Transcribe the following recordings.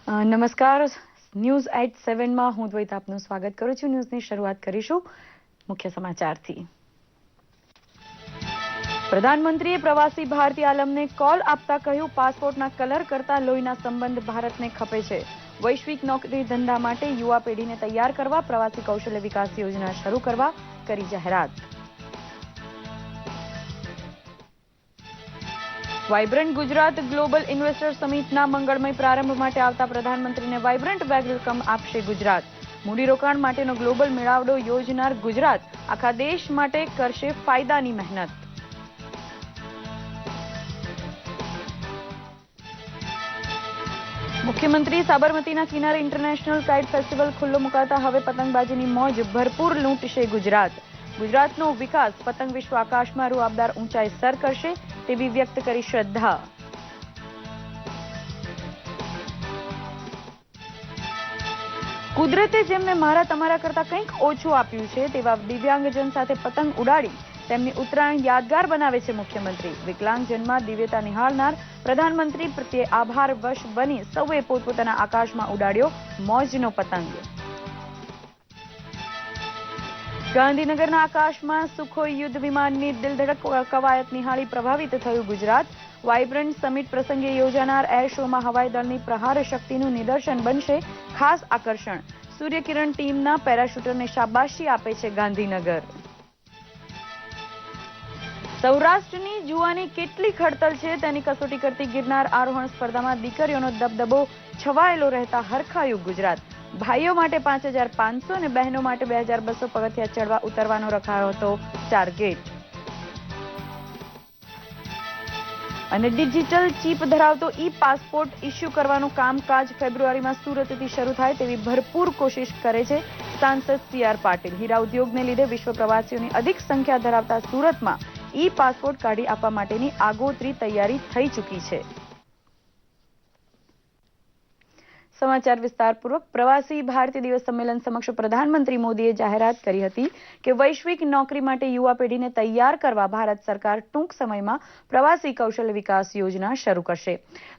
નમસ્કાર, ન્યૂઝ 87માં હું દ્વૈત આપનું સ્વાગત કરું છું. ન્યૂઝની શરૂઆત કરીશું મુખ્ય સમાચારથી. પ્રધાનમંત્રીએ પ્રવાસી ભારતીય આલમને કોલ આપતા કહ્યું, પાસપોર્ટના કલર કરતા લોહીના સંબંધ ભારતને ખપે છે. વૈશ્વિક નોકરી ધંધા માટે યુવા પેઢીને તૈયાર કરવા પ્રવાસી કૌશલ્ય વિકાસ યોજના શરૂ કરવા કરી જાહેરાત. વાઇબ્રન્ટ ગુજરાત ગ્લોબલ ઇન્વેસ્ટર સમિટના મંગળમય પ્રારંભ માટે આવતા પ્રધાનમંત્રીને વાઇબ્રન્ટ વેલકમ આપશે ગુજરાત. મૂડીરોકાણ માટેનો ગ્લોબલ મેળાવડો યોજનાર ગુજરાત આખા દેશ માટે કરશે ફાયદાની મહેનત. મુખ્યમંત્રી સાબરમતીના કિનારે ઇન્ટરનેશનલ કાઇટ ફેસ્ટિવલ ખુલ્લો મુકાતા હવે પતંગબાજીની મોજ ભરપૂર લૂંટશે ગુજરાત. ગુજરાતનો વિકાસ પતંગ વિશ્વ આકાશમાં રૂઆબદાર ઊંચાઈ સર કરશે તેવી વ્યક્ત કરી શ્રદ્ધા. કુદરતે જેમને મારા તમારા કરતા કંઈક ઓછું આપ્યું છે તેવા દિવ્યાંગજન સાથે પતંગ ઉડાડી તેમની ઉત્તરાયણ યાદગાર બનાવે છે મુખ્યમંત્રી. વિકલાંગજનમાં દિવ્યતા નિહાળનાર પ્રધાનમંત્રી પ્રત્યે આભારવશ બની સૌએ પોતપોતાના આકાશમાં ઉડાડ્યો મોજનો પતંગ. ગાંધીનગરના આકાશમાં સુખોઈ યુદ્ધ વિમાનની દિલધડક કવાયત નિહાળી પ્રભાવિત થયું ગુજરાત. વાઇબ્રન્ટ સમિટ પ્રસંગે યોજાનાર એર શોમાં હવાઈ દળની પ્રહાર શક્તિનું નિદર્શન બનશે ખાસ આકર્ષણ. સૂર્યકિરણ ટીમના પેરાશૂટરને શાબાશી આપે છે ગાંધીનગર. સૌરાષ્ટ્રની જુવાની કેટલી ખડતલ છે તેની કસોટી કરતી ગિરનાર આરોહણ સ્પર્ધામાં દીકરીઓનો દબદબો છવાયેલો રહેતા હરખાયું ગુજરાત. ભાઈઓ માટે 5,500 અને બહેનો માટે 2,200 પગથિયા ચડવા ઉતરવાનો રખાયો હતો ટાર્ગેટ. અને ડિજિટલ ચીપ ધરાવતો ઈ પાસપોર્ટ ઇસ્યુ કરવાનું કામકાજ ફેબ્રુઆરીમાં સુરતથી શરૂ થાય તેવી ભરપૂર કોશિશ કરે છે સાંસદ CR પાટીલ. હીરા ઉદ્યોગને લીધે વિશ્વ પ્રવાસીઓની અધિક સંખ્યા ધરાવતા સુરતમાં ઈ પાસપોર્ટ કાઢી આપવા માટેની આગોતરી તૈયારી થઈ ચૂકી છે. સમાચાર વિસ્તારપૂર્વક. પ્રવાસી ભારતીય દિવસ સંમેલન સમક્ષ પ્રધાનમંત્રી મોદીએ જાહેરાત કરી હતી કે વૈશ્વિક નોકરી માટે યુવા પેઢીને તૈયાર કરવા ભારત સરકાર ટૂંક સમયમાં પ્રવાસી કૌશલ્ય વિકાસ યોજના શરૂ કરશે.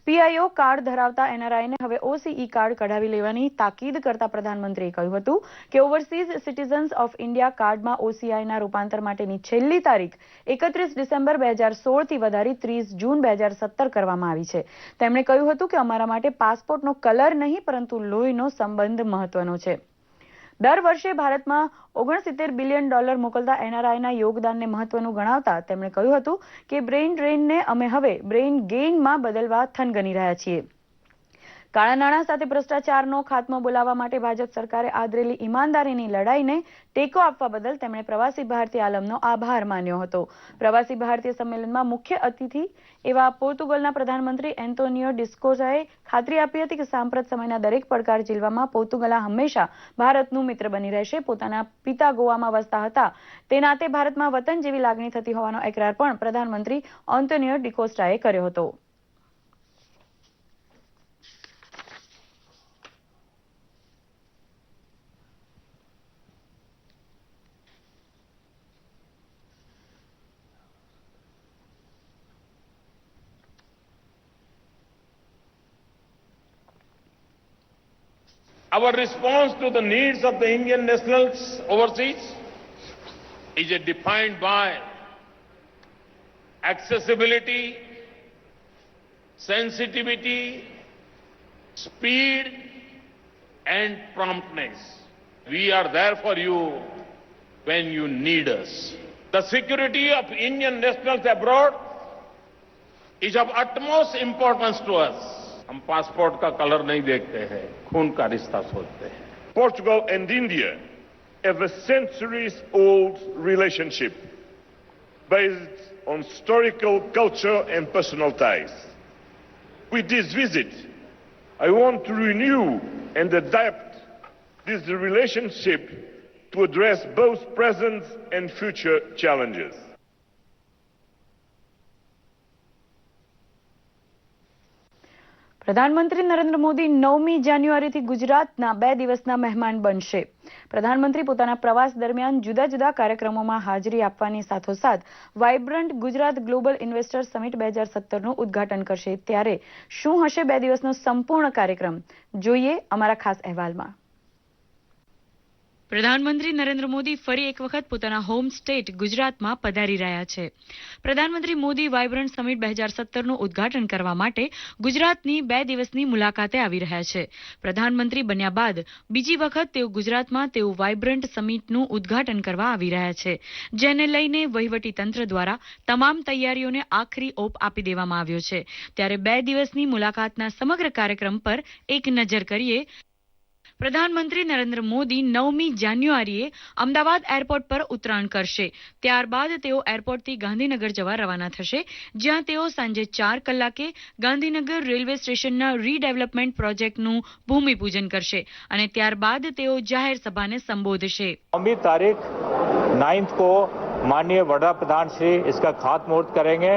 PIO કાર્ડ ધરાવતા NRIને હવે OCE કાર્ડ કઢાવી લેવાની તાકીદ કરતા પ્રધાનમંત્રીએ કહ્યું હતું કે ઓવરસીઝ સિટીઝન્સ ઓફ ઇન્ડિયા કાર્ડમાં OCIના રૂપાંતર માટેની છેલ્લી તારીખ 31 ડિસેમ્બર 2016થી વધારી 30 જૂન 2017 કરવામાં આવી છે. તેમણે કહ્યું હતું કે અમારા માટે પાસપોર્ટનો કલર નહીં પરંતુ લોહીનો સંબંધ મહત્વનો છે. દર વર્ષે ભારતમાં $69 બિલિયન મોકલતા NRIના યોગદાનને મહત્વનું ગણાવતા તેમણે કહ્યું હતું કે બ્રેઇન ડ્રેઇનને અમે હવે બ્રેઇન ગેઇનમાં બદલવા થનગની રહ્યા છીએ. કાળા નાણાં સાથે ભ્રષ્ટાચારનો ખાત્મો બોલાવવા માટે ભાજપ સરકારે આદરેલી ઈમાનદારીની લડાઈને ટેકો આપવા બદલ તેમણે પ્રવાસી ભારતીય આલમનો આભાર માન્યો હતો. પ્રવાસી ભારતીય સંમેલનમાં મુખ્ય અતિથિ એવા પોર્તુગલના પ્રધાનમંત્રી એન્ટોનિયો ડિસ્કોઝાએ ખાતરી આપી હતી કે સાંપ્રત સમયના દરેક પડકાર ઝીલવામાં પોર્તુગલ હંમેશા ભારતનું મિત્ર બની રહેશે. પોતાના પિતા ગોવામાં વસતા હતા તે નાતે ભારતમાં વતન જેવી લાગણી થતી હોવાનો એકરાર પણ પ્રધાનમંત્રી એન્ટોનિયો ડિકોસ્ટાએ કર્યો હતો. Our response to the needs of the Indian nationals overseas is defined by accessibility, sensitivity, speed, and promptness. We are there for you when you need us. The security of Indian nationals abroad is of utmost importance to us. हम passport का colour नहीं देखते हैं, खून का रिश्ता सोचते हैं. Portugal and India have a centuries-old relationship based on historical, culture and personal ties. With this visit, I want to renew and adapt this relationship to address both present and future challenges. પ્રધાનમંત્રી નરેન્દ્ર મોદી 9મી જાન્યુઆરીથી ગુજરાતના 2 દિવસના મહેમાન બનશે. પ્રધાનમંત્રી પોતાના પ્રવાસ દરમિયાન જુદા જુદા કાર્યક્રમોમાં હાજરી આપવાની સાથોસાથ vibrant Gujarat global investor summit 2017નું ઉદ્ઘાટન કરશે. ત્યારે શું હશે 2 દિવસનો સંપૂર્ણ કાર્યક્રમ? જોઈએ અમારા ખાસ અહેવાલમાં. પ્રધાનમંત્રી નરેન્દ્ર મોદી ફરી એક વખત પોતાના હોમ સ્ટેટ ગુજરાતમાં પધારી રહ્યા છે. પ્રધાનમંત્રી મોદી વાઇબ્રન્ટ સમિટ 2017નું ઉદ્ઘાટન કરવા માટે ગુજરાતની 2 દિવસની મુલાકાતે આવી રહ્યા છે. પ્રધાનમંત્રી બન્યા બાદ બીજી વખત તેઓ ગુજરાતમાં તેઓ વાઇબ્રન્ટ સમિટનું ઉદ્ઘાટન કરવા આવી રહ્યા છે, જેને લઈને વહીવટી તંત્ર દ્વારા તમામ તૈયારીઓને આખરી ઓપ આપી દેવામાં આવ્યો છે. ત્યારે 2 દિવસની મુલાકાતના સમગ્ર કાર્યક્રમ પર એક નજર કરીએ. પ્રધાનમંત્રી નરેન્દ્ર મોદી 9મી જાન્યુઆરીએ અમદાવાદ એરપોર્ટ પર ઉતરાણ કરશે. ત્યારબાદ તેઓ એરપોર્ટથી ગાંધીનગર જવા રવાના થશે, જ્યાં તેઓ સાંજે 4 કલાકે ગાંધીનગર રેલવે સ્ટેશનના રીડેવલપમેન્ટ પ્રોજેક્ટનું ભૂમિપૂજન કરશે અને ત્યારબાદ તેઓ જાહેર સભાને સંબોધશે. 9वीं तारीख 9th को माननीय वड़ा प्रधान श्री इसका खातमुहूर्त करेंगे.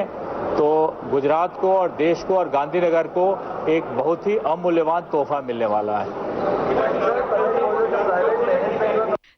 तो गुजरात को और देश को और गांधीनगर को एक बहुत ही अमूल्यवान तोहफा मिलने वाला है.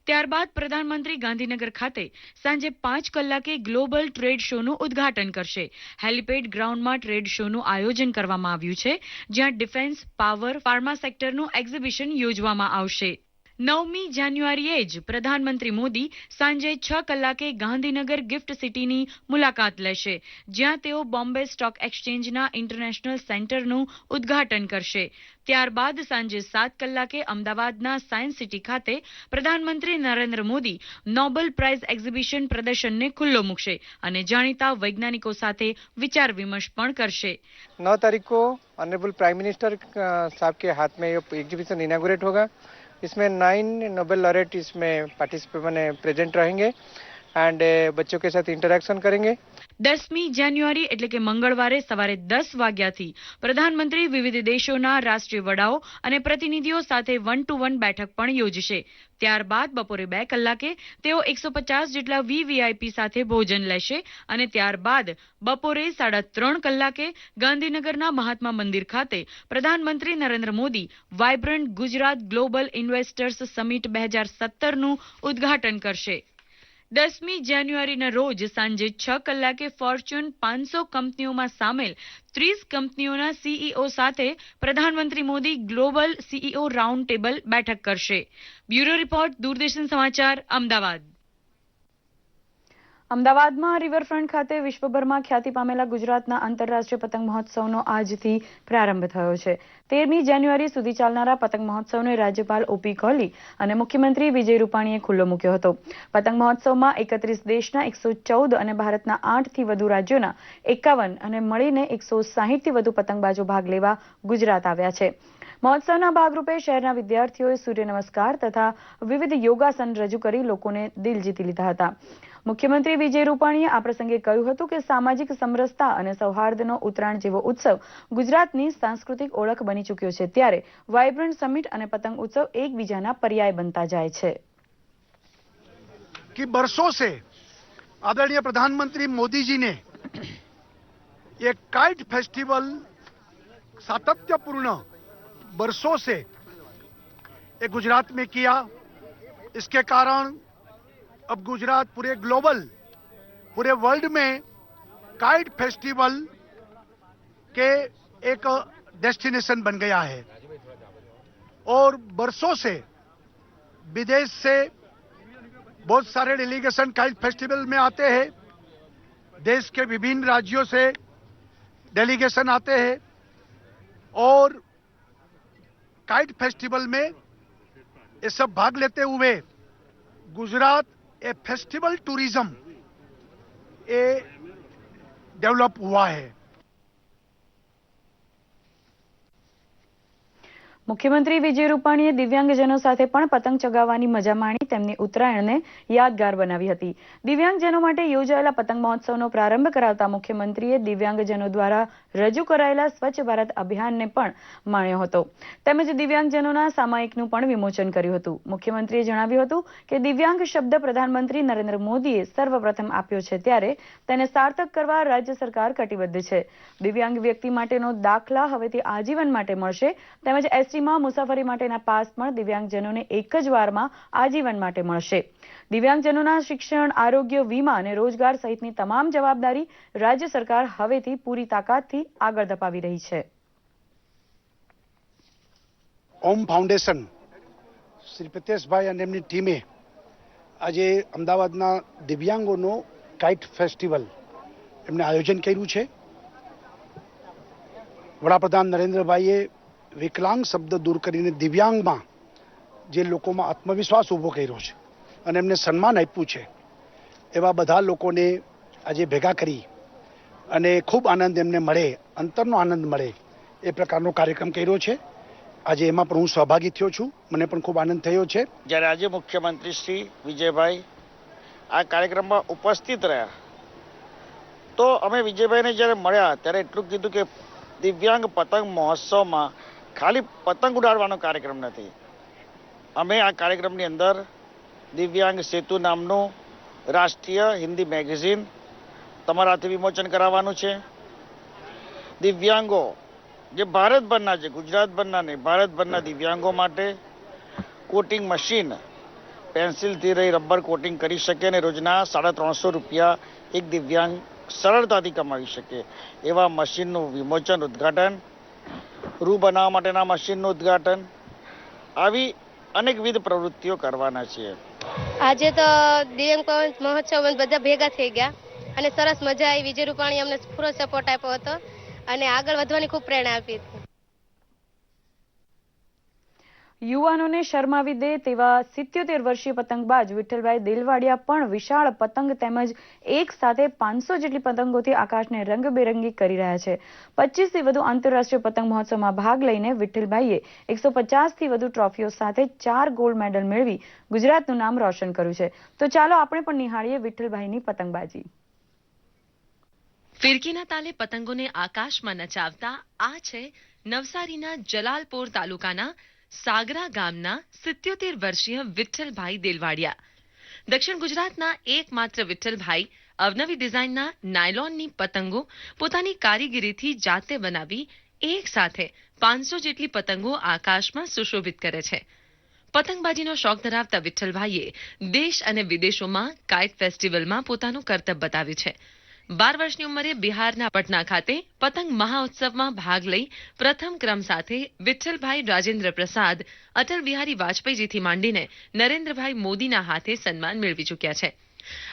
ત્યારબાદ પ્રધાનમંત્રી ગાંધીનગર ખાતે સાંજે 5 કલાકે ગ્લોબલ ટ્રેડ શોનું ઉદ્ઘાટન કરશે. હેલિપેડ ગ્રાઉન્ડમાં ટ્રેડ શોનું આયોજન કરવામાં આવ્યું છે, જ્યાં ડિફેન્સ, પાવર, ફાર્મા સેક્ટરનું એક્ઝિબિશન યોજવામાં આવશે. 9મી જાન્યુઆરીએ જ પ્રધાનમંત્રી મોદી સાંજે 6 કલાકે ગાંધીનગર ગિફ્ટ સિટીની મુલાકાત લેશે, જ્યાં તેઓ બોમ્બે સ્ટોક એક્સચેન્જના ઇન્ટરનેશનલ સેન્ટરનું ઉદ્ઘાટન કરશે. ત્યારબાદ સાંજે 7 કલાકે અમદાવાદના સાયન્સ સિટી ખાતે પ્રધાનમંત્રી Narendra Modi Nobel price exhibition પ્રદર્શનને ખુલ્લો મૂકશે અને જાણીતા વૈજ્ઞાનિકો સાથે વિચાર વિમર્શ પણ કરશે. 9 तारीख को ऑनरेबल प्राइम मिनिस्टर साहब के हाथ में ये एग्जीबिशन इनागुरेट होगा. इसमें 9 नोबेल लॉरेट इसमें पार्टिसिपेंट प्रेजेंट रहेंगे एंड बच्चों के साथ इंटरेक्शन करेंगे. 10મી જાન્યુઆરી એટલે કે મંગળવારે સવારે 10 વાગ્યાથી પ્રધાનમંત્રી વિવિધ દેશોના રાષ્ટ્રીય વડાઓ અને પ્રતિનિધિઓ સાથે 1-to-1 બેઠક પણ યોજશે. ત્યારબાદ બપોરે 2 કલાકે તેઓ 150 જેટલા વીવીઆઈપી સાથે ભોજન લેશે અને ત્યારબાદ બપોરે 3:30 કલાકે ગાંધીનગરના મહાત્મા મંદિર ખાતે પ્રધાનમંત્રી Narendra Modi vibrant Gujarat global investors summit 2017નું ઉદ્ઘાટન કરશે. 10મી જાન્યુઆરીના રોજ સાંજે 6 કલાકે ફોર્ચ્યુન 500 કંપનીઓમાં સામેલ 30 કંપનીઓના સીઈઓ સાથે પ્રધાનમંત્રી Modi global CEO round table બેઠક કરશે. બ્યુરો રિપોર્ટ, દૂરદર્શન સમાચાર, અમદાવાદ. અમદાવાદમાં રિવરફ્રન્ટ ખાતે વિશ્વભરમાં ખ્યાતિ પામેલા ગુજરાતના આંતરરાષ્ટ્રીય પતંગ મહોત્સવનો આજથી પ્રારંભ થયો છે. 13મી જાન્યુઆરી સુધી ચાલનારા પતંગ મહોત્સવને રાજ્યપાલ ઓપી કોહલી અને મુખ્યમંત્રી વિજય રૂપાણીએ ખુલ્લો મૂક્યો હતો. પતંગ મહોત્સવમાં 31 દેશના 114 અને ભારતના 8થી વધુ રાજ્યોના 51 અને મળીને 160થી વધુ પતંગબાજો ભાગ લેવા ગુજરાત આવ્યા છે. મહોત્સવના ભાગરૂપે શહેરના વિદ્યાર્થીઓએ સૂર્ય નમસ્કાર તથા વિવિધ યોગાસન રજૂ કરી લોકોને દિલ જીતી લીધા હતા. મુખ્યમંત્રી વિજય રૂપાણીએ આ પ્રસંગે કહ્યું હતું કે સામાજિક સમરસતા અને સૌહાર્દનો ઉત્તરાયણ જેવો ઉત્સવ ગુજરાતની સાંસ્કૃતિક ઓળખ બની ચૂક્યો છે. ત્યારે વાઇબ્રન્ટ સમિટ અને પતંગ ઉત્સવ એકબીજાના પર્યાય બનતા જાય છે. कि बरसों से आदरणीय प्रधानमंत्री मोदी जी ने एक काइट फेस्टिवल सातत्यपूर्ण बरसों से एक गुजरात में किया. इसके कारण अब गुजरात पूरे ग्लोबल, पूरे वर्ल्ड में काइट फेस्टिवल के एक डेस्टिनेशन बन गया है और बरसों से विदेश से बहुत सारे डेलीगेशन काइट फेस्टिवल में आते हैं. देश के विभिन्न राज्यों से डेलीगेशन आते हैं और काइट फेस्टिवल में ये सब भाग लेते हुए गुजरात ए फेस्टिवल टूरिज्म ए डेवलप हुआ है. મુખ્યમંત્રી વિજય રૂપાણીએ દિવ્યાંગજનો સાથે પણ પતંગ ચગાવવાની મજા માણી. તેમની ઉત્તરાયણને યાદગાર બનાવી હતી. દિવ્યાંગજનો માટે યોજાયેલા પતંગ મહોત્સવનો પ્રારંભ કરાવતા મુખ્યમંત્રીએ દિવ્યાંગજનો દ્વારા રજૂ કરાયેલા સ્વચ્છ ભારત અભિયાનને પણ માણ્યો હતો તેમજ દિવ્યાંગજનોના સામાયિકનું પણ વિમોચન કર્યું હતું. મુખ્યમંત્રીએ જણાવ્યું હતું કે દિવ્યાંગ શબ્દ પ્રધાનમંત્રી નરેન્દ્ર મોદીએ સર્વપ્રથમ આપ્યો છે ત્યારે તેને સાર્થક કરવા રાજ્ય સરકાર કટિબદ્ધ છે. દિવ્યાંગ વ્યક્તિ માટેનો દાખલા હવેથી આજીવન માટે મળશે તેમજ એસટીમાં મુસાફરી માટેના પાસ પણ દિવ્યાંગજનોને એક જ વારમાં આજીવન માટે મળશે. દિવ્યાંગજનોના શિક્ષણ, આરોગ્ય, વીમા અને રોજગાર સહિતની તમામ જવાબદારી રાજ્ય સરકાર હવેથી પૂરી તાકાતથી આગળ ધપાવી રહી છે. ઓમ ફાઉન્ડેશન શ્રી પ્રિતેશભાઈ અને એમની ટીમે આજે અમદાવાદના દિવ્યાંગોનો કાઇટ ફેસ્ટિવલ એમને આયોજન કર્યું છે. વડાપ્રધાન નરેન્દ્રભાઈએ વિકલાંગ શબ્દ દૂર કરીને દિવ્યાંગમાં જે લોકોમાં આત્મવિશ્વાસ ઊભો કર્યો છે અને એમને સન્માન આપ્યું છે એવા બધા લોકોને આજે ભેગા કરી અને ખૂબ આનંદ એમને મળે, અંતરનો આનંદ મળે એ પ્રકારનો કાર્યક્રમ કર્યો છે. આજે એમાં પણ હું સહભાગી થયો છું. મને પણ ખૂબ આનંદ થયો છે. જ્યારે આજે મુખ્યમંત્રી શ્રી વિજયભાઈ આ કાર્યક્રમમાં ઉપસ્થિત રહ્યા તો અમે વિજયભાઈને જ્યારે મળ્યા ત્યારે એટલું કીધું કે દિવ્યાંગ પતંગ મહોત્સવમાં ખાલી પતંગ ઉડાડવાનો કાર્યક્રમ નથી. અમે આ કાર્યક્રમની અંદર દિવ્યાંગ સેતુ નામનું રાષ્ટ્રીય હિન્દી મેગેઝિન તમારાથી વિમોચન કરાવવાનું છે. દિવ્યાંગો જે ભારતભરના છે, ગુજરાતભરના નહીં, ભારતભરના દિવ્યાંગો માટે કોટિંગ મશીન પેન્સિલથી રહી રબર કોટિંગ કરી શકે અને રોજના 350 રૂપિયા એક દિવ્યાંગ સરળતાથી કમાવી શકે એવા મશીનનું વિમોચન, ઉદ્ઘાટન, રૂ બનાવવા માટેના મશીનનું ઉદ્ઘાટન, આવી અનેકવિધ પ્રવૃત્તિઓ કરવાના છીએ. આજે તો દિવ્યાંગ મહોત્સવ બધા ભેગા થઈ ગયા અને સરસ મજા આવી. વિજય રૂપાણી અમને પૂરો સપોર્ટ આપ્યો હતો અને આગળ વધવાની ખૂબ પ્રેરણા આપી હતી. યુવાનોને શરમાવી દે તેવા 77 વર્ષીય પતંગબાજ વિઠ્ઠલભાઈ દેલવાડિયા પણ વિશાળ પતંગ તેમજ એક સાથે 500 જેટલી પતંગોથી આકાશને રંગબેરંગી કરી રહ્યા છે. 25થી વધુ આંતરરાષ્ટ્રીય પતંગ મહોત્સવમાં ભાગ લઈને વિઠ્ઠલભાઈએ 150થી વધુ ટ્રોફીઓ સાથે 4 ગોલ્ડ મેડલ મેળવી ગુજરાતનું નામ રોશન કર્યું છે. તો ચાલો આપણે પણ નિહાળીએ વિઠ્ઠલભાઈની પતંગબાજી. ફિરકીના તાલે પતંગોને આકાશમાં નચાવતા આ છે નવસારીના જલાલપોર તાલુકાના સાગરા ગામના 77 વર્ષીય વિઠ્ઠલભાઈ દેલવાડિયા. દક્ષિણ ગુજરાતના એકમાત્ર વિઠ્ઠલભાઈ અવનવી ડિઝાઇનના નાયલોનની પતંગો પોતાની કારીગરીથી જાતે બનાવી એક સાથે 500 જેટલી પતંગો આકાશમાં સુશોભિત કરે છે. પતંગબાજીનો શોખ ધરાવતા વિઠ્ઠલભાઈએ દેશ અને વિદેશોમાં કાઇટ ફેસ્ટિવલમાં પોતાનું કરતબ બતાવ્યું છે. 12 વર્ષની ઉંમરે બિહારના પટના ખાતે પતંગ મહાઉત્સવમાં ભાગ લઈ પ્રથમ ક્રમ સાથે વિઠ્ઠલભાઈ રાજેન્દ્ર પ્રસાદ, અટલ બિહારી વાજપેયીજીથી માંડીને નરેન્દ્રભાઈ મોદીના હાથે સન્માન મેળવી ચૂક્યા છે.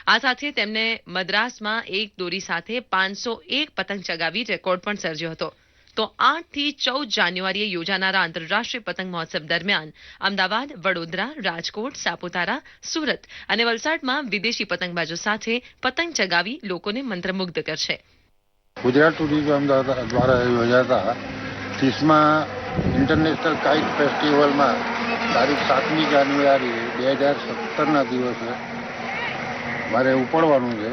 આ સાથે તેમને મદ્રાસમાં એક દોરી સાથે 501 પતંગ ચગાવી રેકોર્ડ પણ સર્જ્યો હતો. તો 8 થી 14 જાન્યુઆરીએ યોજાનારા આંતરરાષ્ટ્રીય પતંગ મહોત્સવ દરમિયાન અમદાવાદ, વડોદરા, રાજકોટ, સાપુતારા, સુરત અને વલસાડમાં વિદેશી પતંગબાજો સાથે પતંગ ચગાવી લોકોને મંત્રમુગ્ધ કરશે. ગુજરાત ટુરિઝમ દ્વારા યોજાતા 30મા ઇન્ટરનેશનલ કાઇટ ફેસ્ટિવલમાં તારીખ 7મી જાન્યુઆરી 2017ના દિવસે મારે ઉપડવાનું છે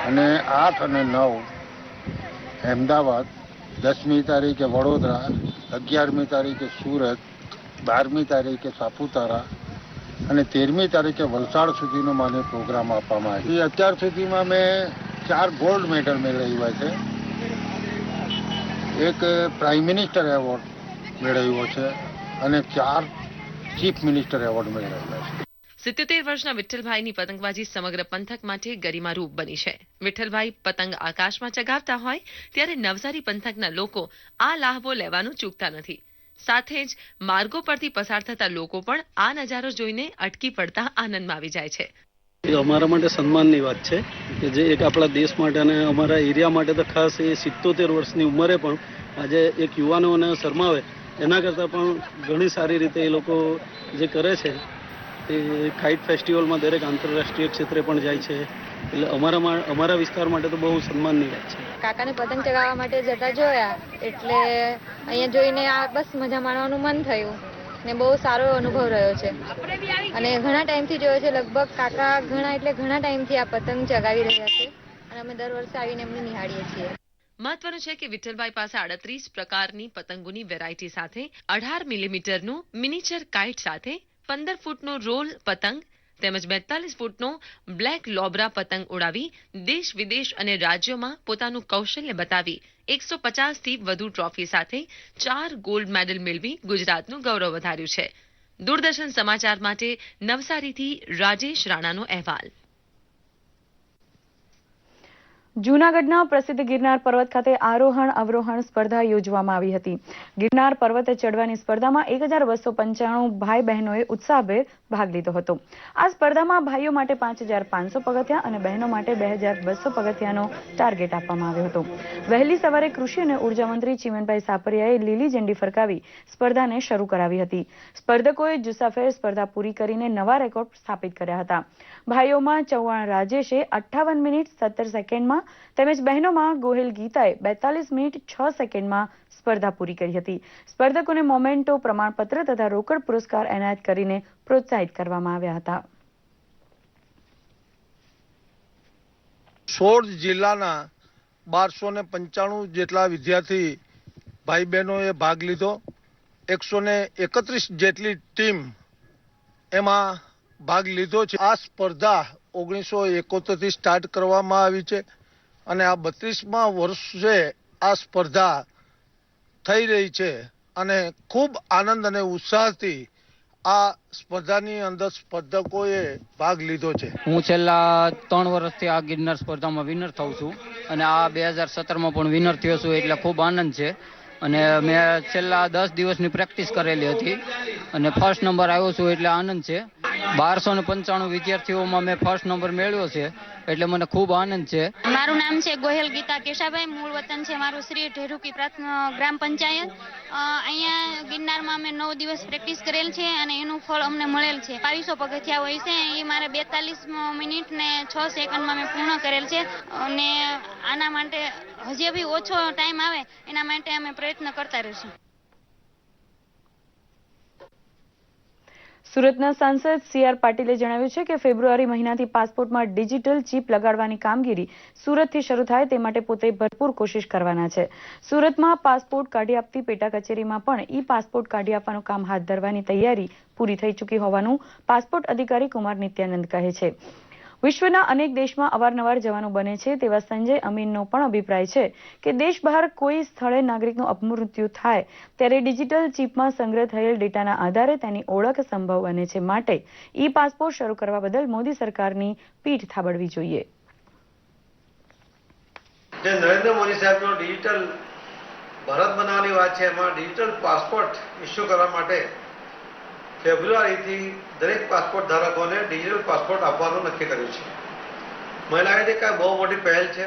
અને 8 અને 9 અમદાવાદ, 10મી તારીખે વડોદરા, 11મી તારીખે સુરત, 12મી તારીખે સાપુતારા અને 13મી તારીખે વલસાડ સુધીનો મને પ્રોગ્રામ આપવામાં આવ્યો. અત્યાર સુધીમાં મેં 4 ગોલ્ડ મેડલ મેળવ્યા છે, એક પ્રાઇમ મિનિસ્ટર એવોર્ડ મેળવ્યો છે અને 4 ચીફ મિનિસ્ટર એવોર્ડ મેળવ્યા છે. 77 વર્ષના વિઠ્ઠલભાઈની પતંગબાજી સમગ્ર પંથક માટે ગરિમારૂપ બની છે. વિઠ્ઠલભાઈ પતંગ આકાશમાં ચગાવતા હોય ત્યારે નવસારી પંથકના લોકો આ લાહવો લેવાનું ચૂકતા નથી. સાથે જ માર્ગો પરથી પસાર થતા લોકો પણ આ નજારો જોઈને અટકી પડતા આનંદમાં આવી જાય છે. એ અમારા માટે સન્માનની વાત છે કે જે એક આપણા દેશ માટે અને અમારા એરિયા માટે તો ખાસ એ 77 વર્ષની ઉંમરે પણ આજે એક યુવાનોને શરમાવે એના કરતાં પણ ઘણી સારી રીતે એ લોકો જે કરે છે એ કાઇટ ફેસ્ટિવલમાં દરેક આંતરરાષ્ટ્રીય ક્ષેત્રે પણ જાય છે. એટલે અમારા વિસ્તાર માટે તો બહુ સન્માનની વાત છે. કાકાને પતંગ ચગાવવા માટે જતા જોયા એટલે અહીંયા જોઈને આ બસ મજા માણવાનું મન થયું ને બહુ સારો અનુભવ રહ્યો છે અને ઘણા ટાઈમથી જોયો છે. લગભગ કાકા ઘણા ટાઈમથી આ પતંગ ચગાવી રહ્યા છે અને અમે દર વર્ષે આવીને એમને નિહાળીએ છીએ. મહત્વનું છે કે વિઠ્ઠલભાઈ પાસે 38 પ્રકારની પતંગોની વેરાયટી સાથે 18 મિલીમીટરનું મિનિચર કાઇટ સાથે 15 ફૂટનો રોલ પતંગ તેમજ 42 ફૂટનો બ્લેક લોબ્રા પતંગ ઉડાવી દેશ વિદેશ અને રાજ્યોમાં પોતાનું કૌશલ્ય બતાવી 150 થી વધુ ટ્રોફી સાથે 4 ગોલ્ડ મેડલ મેળવી ગુજરાતનું ગૌરવ વધાર્યું છે. દૂરદર્શન સમાચાર માટે નવસારીથી રાજેશ રાણાનો અહેવાલ. જૂનાગઢના પ્રસિદ્ધ ગિરનાર પર્વત ખાતે આરોહણ અવરોહણ સ્પર્ધા યોજવામાં આવી હતી. ગિરનાર પર્વતે ચડવાની સ્પર્ધામાં 1295 ભાઈ બહેનોએ ઉત્સાહભેર ભાગ લીધો હતો. આ સ્પર્ધામાં ભાઈઓ માટે 5500 પગથિયા અને બહેનો માટે 2200 પગથિયાનો ટાર્ગેટ આપવામાં આવ્યો હતો. વહેલી સવારે કૃષિ અને ઉર્જા મંત્રી ચીમનભાઈ સાપરિયાએ લીલી ઝંડી ફરકાવી સ્પર્ધાને શરૂ કરાવી હતી. સ્પર્ધકોએ જુસ્સાફેર સ્પર્ધા પૂરી કરીને નવા રેકોર્ડ સ્થાપિત કર્યા હતા. ભાઈઓમાં ચૌહાણ રાજેશે 58 મિનિટ 17 સેકન્ડમાં તેમજ બહેનોમાં ગોહિલ ગીતાએ 42 મિનિટ 6 સેકન્ડમાં સ્પર્ધા પૂરી કરી હતી. સ્પર્ધકોને મોમેન્ટો પ્રમાણપત્ર તથા રોકડ પુરસ્કાર એનાયત કરીને પ્રોત્સાહિત કરવામાં આવ્યા હતા. 16 જિલ્લાના 1295 જેટલા વિદ્યાર્થી ભાઈ બહેનોએ ભાગ લીધો. 131 જેટલી ટીમ એમાં ભાગ લીધો છે. આ સ્પર્ધા 1971 થી સ્ટાર્ટ કરવામાં આવી છે અને આ 32મા વર્ષે આ સ્પર્ધા થઈ રહી છે અને ખૂબ આનંદ અને ઉત્સાહથી આ સ્પર્ધાની અંદર સ્પર્ધકોએ ભાગ લીધો છે. હું છેલ્લા 3 વર્ષથી આ ગિરનાર સ્પર્ધામાં વિનર થાઉં છું અને આ 2017માં પણ વિનર થયો છું એટલે ખૂબ આનંદ છે. અને મેં છેલ્લા 10 દિવસની પ્રેક્ટિસ કરેલી હતી અને ફર્સ્ટ નંબર આવ્યો છું એટલે આનંદ છે. 1295 વિદ્યાર્થીઓમાં મેં ફર્સ્ટ નંબર મેળવ્યો છે એટલે મને ખૂબ આનંદ છે. મારું નામ છે ગોહિલ ગીતા કેશાભાઈ. મૂળ વતન છે મારું શ્રી ઢેરુકી ગ્રામ પંચાયત. અહીંયા ગિરનારમાં અમે 9 દિવસ પ્રેક્ટિસ કરેલ છે અને એનું ફળ અમને મળેલ છે. 2200 પગથિયા હોય છે એ મારે 42 મિનિટ ને 6 સેકન્ડમાં મેં પૂર્ણ કરેલ છે અને આના માટે હજી બી ઓછો ટાઈમ આવે એના માટે અમે પ્રયત્ન કરતા રહીશું. સુરતના સાંસદ CR પાટીલે જણાવ્યું છે કે ફેબ્રુઆરી મહિનાથી પાસપોર્ટમાં ડિજિટલ ચિપ લગાડવાની કામગીરી સુરતથી શરૂ થાય તે માટે પોતે ભરપૂર કોશિશ કરવાના છે. સુરતમાં પાસપોર્ટ કાઢી આપતી પેટા કચેરીમાં પણ પાસપોર્ટ કાઢી આપવાનું કામ હાથ ધરવાની તૈયારી પૂરી થઈ ચૂકી હોવાનું પાસપોર્ટ અધિકારી કુમાર નિત્યાનંદ કહે છે. વિશ્વના અનેક દેશમાં અવારનવાર જવાનું બને છે તેવા સંજય અમીનનો પણ અભિપ્રાય છે કે દેશ બહાર કોઈ સ્થળે નાગરિકનું અપમૃત્યુ થાય ત્યારે ડિજિટલ ચિપમાં સંગ્રહ થયેલ ડેટાના આધારે તેની ઓળખ સંભવ બને છે. માટે પાસપોર્ટ શરૂ કરવા બદલ મોદી સરકારની પીઠ થાબડવી જોઈએ. જે નરેન્દ્ર મોદી સાહેબનો ડિજિટલ ભારત બનાવવાની વાત છે એમાં ડિજિટલ પાસપોર્ટ ઇસ્યુ કરવા માટે ફેબ્રુઆરીથી દરેક પાસપોર્ટ ધારકોને ડિજિટલ પાસપોર્ટ આપવાનું નક્કી કર્યું છે. મને લાગે છે કે બહુ મોટી પહેલ છે.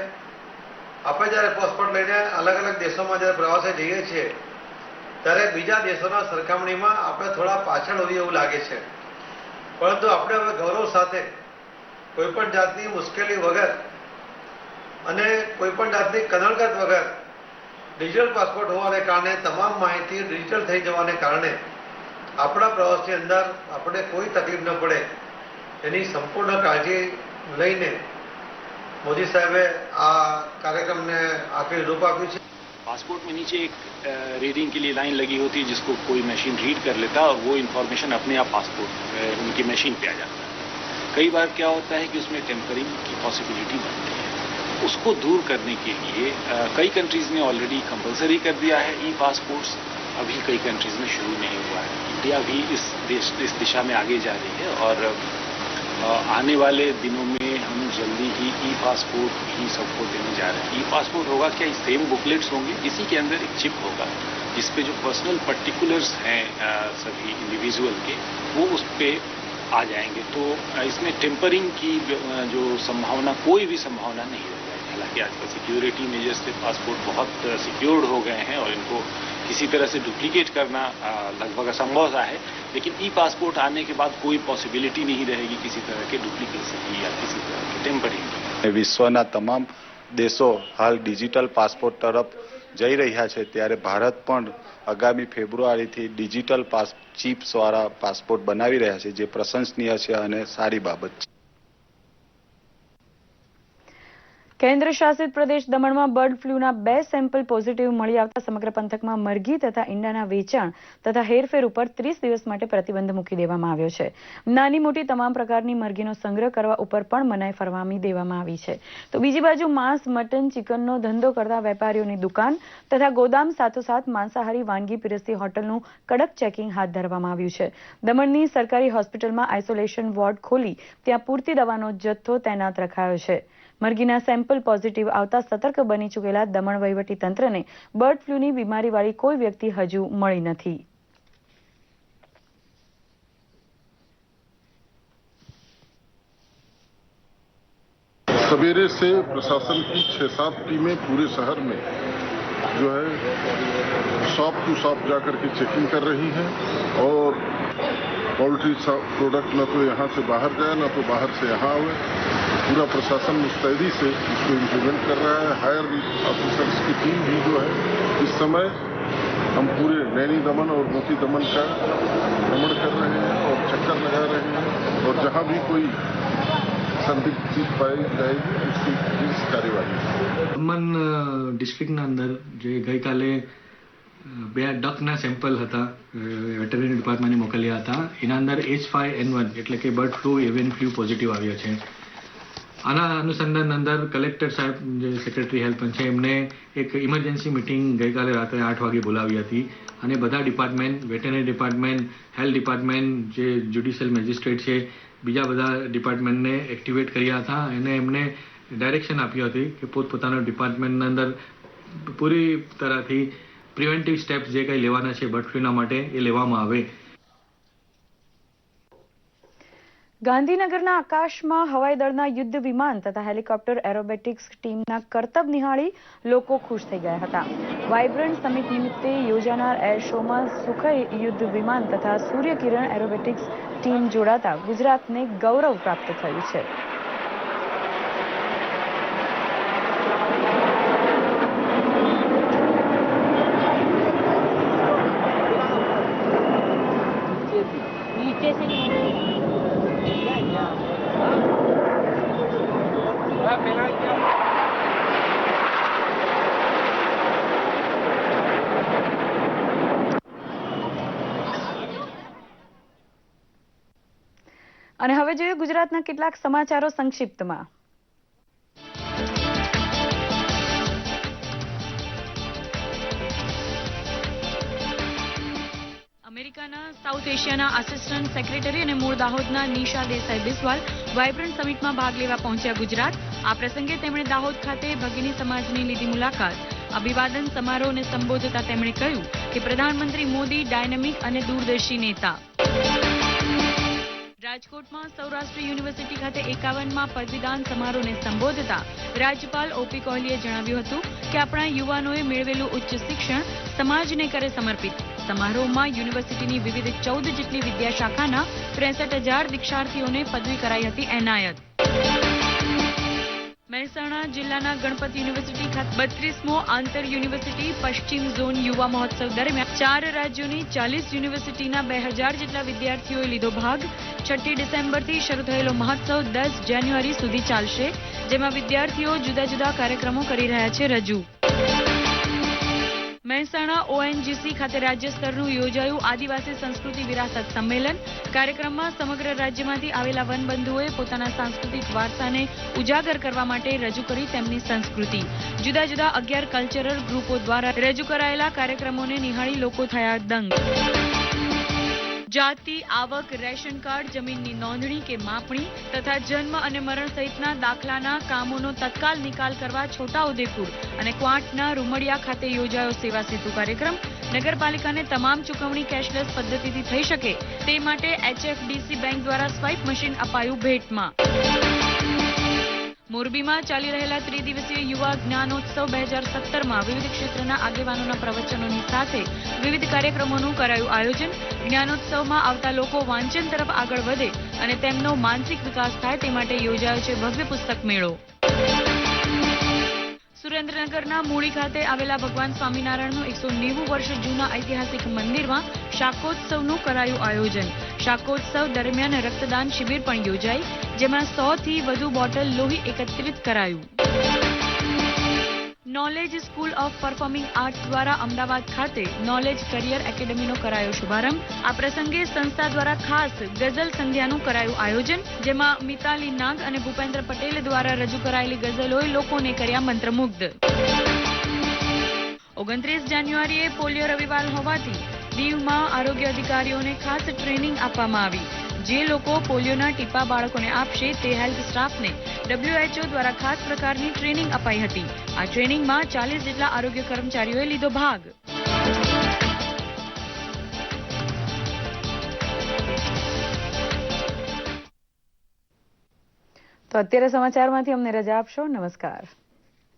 આપણે જ્યારે પાસપોર્ટ લઈને અલગ અલગ દેશોમાં જ્યારે પ્રવાસે જઈએ છીએ ત્યારે બીજા દેશોના સરખામણીમાં આપણે થોડા પાછળ હોઈએ એવું લાગે છે. પરંતુ આપણે હવે ગૌરવ સાથે કોઈપણ જાતની મુશ્કેલી વગર અને કોઈપણ જાતની કનડગત વગર ડિજિટલ પાસપોર્ટ હોવાને કારણે તમામ માહિતી ડિજિટલ થઈ જવાને કારણે આપણા પ્રવાસની અંદર આપણે કોઈ તકલીફ ન પડે એની સંપૂર્ણ કાળજી લઈને मोदी साहब आ कार्यक्रम ने आखिरी रूप आप्યું છે. पासपोर्ट में नीचे एक रीडिंग के लिए लाइन लगी होती है जिसको कोई मशीन रीड कर लेता है और वो इन्फॉर्मेशन अपने आप पासपोर्ट उनकी मशीन पे आ जाता है. कई बार क्या होता है कि उसमें टेम्परिंग की पॉसिबिलिटी बनती है. उसको दूर करने के लिए कई कंट्रीज ने ऑलरेडी कंपलसरी कर दिया है ई पासपोर्ट्स. अभी कई कंट्रीज में शुरू नहीं हुआ है. इंडिया भी इस दिशा में आगे जा रही है और आने वाले दिनों में हम जल्दी ही ई पासपोर्ट ही सबको देने जा रहे हैं. ई पासपोर्ट होगा क्या, सेम बुकलेट्स होंगे, इसी के अंदर एक चिप होगा जिसपे जो पर्सनल पर्टिकुलर्स हैं सभी इंडिविजुअल के वो उस पर आ जाएंगे. तो इसमें टेम्परिंग की जो संभावना कोई भी संभावना नहीं हो जाएगी. हालांकि आजकल सिक्योरिटी मेजर्स से पासपोर्ट बहुत सिक्योर्ड हो गए हैं और इनको किसी तरह से डुप्लीकेट करना लगभग असंभव सा है. लेकिन ई पासपोर्ट आने के बाद कोई पॉसिबिलिटी नहीं रहेगी किसी तरह के डुप्लीकेसी की या किसी तरह के टेम्परिंग की. विश्वना તમામ દેશો હાલ ડિજિટલ પાસપોર્ટ તરફ જઈ રહ્યા છે ત્યારે ભારત પણ આગામી ફેબ્રુઆરીથી ડિજિટલ ચિપ્સવાળા પાસપોર્ટ બનાવી રહ્યા છે, જે પ્રશંસનીય છે અને સારી બાબત છે. કેન્દ્ર શાસિત પ્રદેશ દમણમાં બર્ડ ફ્લૂના 2 સેમ્પલ પોઝિટિવ મળી આવતા સમગ્ર પંથકમાં મરઘી તથા ઈંડાના વેચાણ તથા હેરફેર ઉપર 30 દિવસ માટે પ્રતિબંધ મૂકી દેવામાં આવ્યો છે. નાની મોટી તમામ પ્રકારની મરઘીનો સંગ્રહ કરવા ઉપર પણ મનાઈ ફરમાવી દેવામાં આવી છે. તો બીજી બાજુ માંસ, મટન, ચિકનનો ધંધો કરતા વેપારીઓની દુકાન તથા ગોદામ સાથોસાથ માંસાહારી વાનગી પીરસતી હોટલનું કડક ચેકિંગ હાથ ધરવામાં આવ્યું છે. દમણની સરકારી હોસ્પિટલમાં આઇસોલેશન વોર્ડ ખોલી ત્યાં પૂરતી દવાનો જથ્થો તૈનાત રખાયો છે. મરઘીના સેમ્પલ પોઝિટિવ આવતા સતર્ક બની ચૂકેલા દમણ વહીવટી તંત્રને બર્ડ ફ્લૂની બીમારીવાળી કોઈ વ્યક્તિ હજુ મળી નથી. सवेरे से प्रशासन की 6-7 टीमें पूरे शहर में जो है शॉप टू शॉप जाकर के चेकिंग कर रही हैं और पोल्ट्री प्रोडक्ट न तो यहाँ से बाहर जाए न तो बाहर से यहाँ आवे. पूरा प्रशासन मुस्तैदी से इसको इम्प्लीमेंट कर रहा है. हायर ऑफिसर्स की टीम भी जो है इस समय हम पूरे नैनी दमन और मोती दमन का भ्रमण कर रहे हैं और चक्कर लगा रहे हैं और जहाँ भी कोई संदिग्ध चीज पाई जाएगी उसकी पुलिस कार्यवाही. દમણ ડિસ્ટ્રિક્ટના અંદર જે ગઈકાલે 2 ડકના સેમ્પલ હતા વેટરનરી ડિપાર્ટમેન્ટને મોકલ્યા હતા. એના અંદર H5N1 એટલે કે bird flu avian flu positive આવ્યો છે. આના અનુસંધાન અંદર કલેક્ટર સાહેબ જે સેક્રેટરી હેલ્થ છે એમને એક ઇમરજન્સી મિટિંગ ગઈકાલે રાત્રે 8 વાગે બોલાવી હતી અને બધા department, veterinary department, health department, જે જ્યુડિશિયલ મેજિસ્ટ્રેટ છે, બીજા બધા ડિપાર્ટમેન્ટને એક્ટિવેટ કર્યા હતા અને એમને ડાયરેક્શન આપી હતી કે પોતપોતાના ડિપાર્ટમેન્ટના અંદર પૂરી તરહથી પ્રિવેન્ટિવ સ્ટેપ્સ જે કંઈ લેવાના છે બર્ડ ફ્લૂના માટે એ લેવામાં આવે. ગાંધીનગરના આકાશમાં હવાઈ દળના યુદ્ધ વિમાન તથા હેલિકોપ્ટર એરોબેટિક્સ ટીમના કરતબ નિહાળી લોકો ખુશ થઈ ગયા હતા. વાઇબ્રન્ટ સમિટ નિમિત્તે યોજાનાર એર શોમાં સુખઈ યુદ્ધ વિમાન તથા સૂર્યકિરણ એરોબેટિક્સ ટીમ જોડાતા ગુજરાતને ગૌરવ પ્રાપ્ત થયું છે. અને હવે જોઈએ ગુજરાતના કેટલાક સમાચારો સંક્ષિપ્તમાં. અમેરિકાના સાઉથ એશિયાના આસિસ્ટન્ટ સેક્રેટરી અને મૂળ દાહોદના નિશા દેસાઈ બિસ્વાલ વાઇબ્રન્ટ સમિટમાં ભાગ લેવા પહોંચ્યા ગુજરાત. આ પ્રસંગે તેમણે દાહોદ ખાતે ભગીની સમાજની લીધી મુલાકાત. અભિવાદન સમારોહને સંબોધતા તેમણે કહ્યું કે પ્રધાનમંત્રી મોદી ડાયનેમિક અને દૂરદર્શી નેતા. રાજકોટમાં સૌરાષ્ટ્ર યુનિવર્સિટી ખાતે 51માં પદવીદાન સમારોહને સંબોધતા રાજ્યપાલ OP કોહલીએ જણાવ્યું હતું કે આપણા યુવાનોએ મેળવેલું ઉચ્ચ શિક્ષણ સમાજને કરે સમર્પિત. સમારોહમાં યુનિવર્સિટીની વિવિધ 14 જેટલી વિદ્યાશાખાના 63,000 દીક્ષાર્થીઓને પદવી કરાઈ હતી એનાયત. મહેસાણા જિલ્લાના ગણપત યુનિવર્સિટી ખાતે 32મો આંતર યુનિવર્સિટી પશ્ચિમ ઝોન યુવા મહોત્સવ દરમિયાન 4 રાજ્યોની 40 યુનિવર્સિટીના 2000 જેટલા વિદ્યાર્થીઓએ લીધો ભાગ. 6 ડિસેમ્બરથી શરૂ થયેલો મહોત્સવ 10 જાન્યુઆરી સુધી ચાલશે, જેમાં વિદ્યાર્થીઓ જુદા જુદા કાર્યક્રમો કરી રહ્યા છે રજૂ. મહેસાણા ONGC ખાતે રાજ્ય સ્તરનું યોજાયું આદિવાસી સંસ્કૃતિ વિરાસત સંમેલન. કાર્યક્રમમાં સમગ્ર રાજ્યમાંથી આવેલા વનબંધુઓએ પોતાના સાંસ્કૃતિક વારસાને ઉજાગર કરવા માટે રજૂ કરી તેમની સંસ્કૃતિ. જુદા જુદા 11 કલ્ચરલ ગ્રુપો દ્વારા રજૂ કરાયેલા કાર્યક્રમોને નિહાળી લોકો થયા દંગ. જાતિ, આવક, રેશન કાર્ડ, જમીનની નોંધણી કે માપણી તથા જન્મ અને મરણ સહિતના દાખલાના કામોનો તત્કાલ નિકાલ કરવા છોટાઉદેપુર અને ક્વાંટના રૂમડિયા ખાતે યોજાયો સેવા સેતુ કાર્યક્રમ. નગરપાલિકાને તમામ ચૂકવણી કેશલેસ પદ્ધતિથી થઈ શકે તે માટે HFDC બેંક દ્વારા સ્વાઇપ મશીન અપાયું ભેટમાં. મોરબીમાં ચાલી રહેલા ત્રિદિવસીય યુવા જ્ઞાનોત્સવ 2017માં વિવિધ ક્ષેત્રના આગેવાનોના પ્રવચનોની સાથે વિવિધ કાર્યક્રમોનું કરાયું આયોજન. જ્ઞાનોત્સવમાં આવતા લોકો વાંચન તરફ આગળ વધે અને તેમનો માનસિક વિકાસ થાય તે માટે યોજાયો છે ભવ્ય પુસ્તક મેળો. સુરેન્દ્રનગરના મૂળી ખાતે આવેલા ભગવાન સ્વામિનારાયણનું 190 વર્ષ જૂના ઐતિહાસિક મંદિરમાં શાકોત્સવનું કરાયું આયોજન. શાકોત્સવ દરમિયાન રક્તદાન શિબિર પણ યોજાઈ, જેમાં 100 થી વધુ બોટલ લોહી એકત્રિત કરાયું. Knowledge school of performing arts દ્વારા અમદાવાદ ખાતે નોલેજ કરિયર એકેડમીનો કરાયો શુભારંભ. આ પ્રસંગે સંસ્થા દ્વારા ખાસ ગઝલ સંધ્યાનું કરાયું આયોજન, જેમાં મિતાલી નાગ અને ભૂપેન્દ્ર પટેલ દ્વારા રજૂ કરાયેલી ગઝલોએ લોકોને કર્યા મંત્રમુગ્ધ. 29 જાન્યુઆરીએ પોલિયો રવિવાર હોવાથી દીવમાં આરોગ્ય અધિકારીઓને ખાસ ટ્રેનિંગ આપવામાં આવી. જે લોકો પોલિયોના ટીપા બાળકોને આપશે તે હેલ્થ સ્ટાફને WHO દ્વારા ખાસ પ્રકારની ટ્રેનિંગ અપાઈ હતી. આ ટ્રેનિંગમાં 40 જેટલા આરોગ્ય કર્મચારીઓએ લીધો ભાગ. તો અત્યારે સમાચારમાંથી અમને રજા આપશો. નમસ્કાર.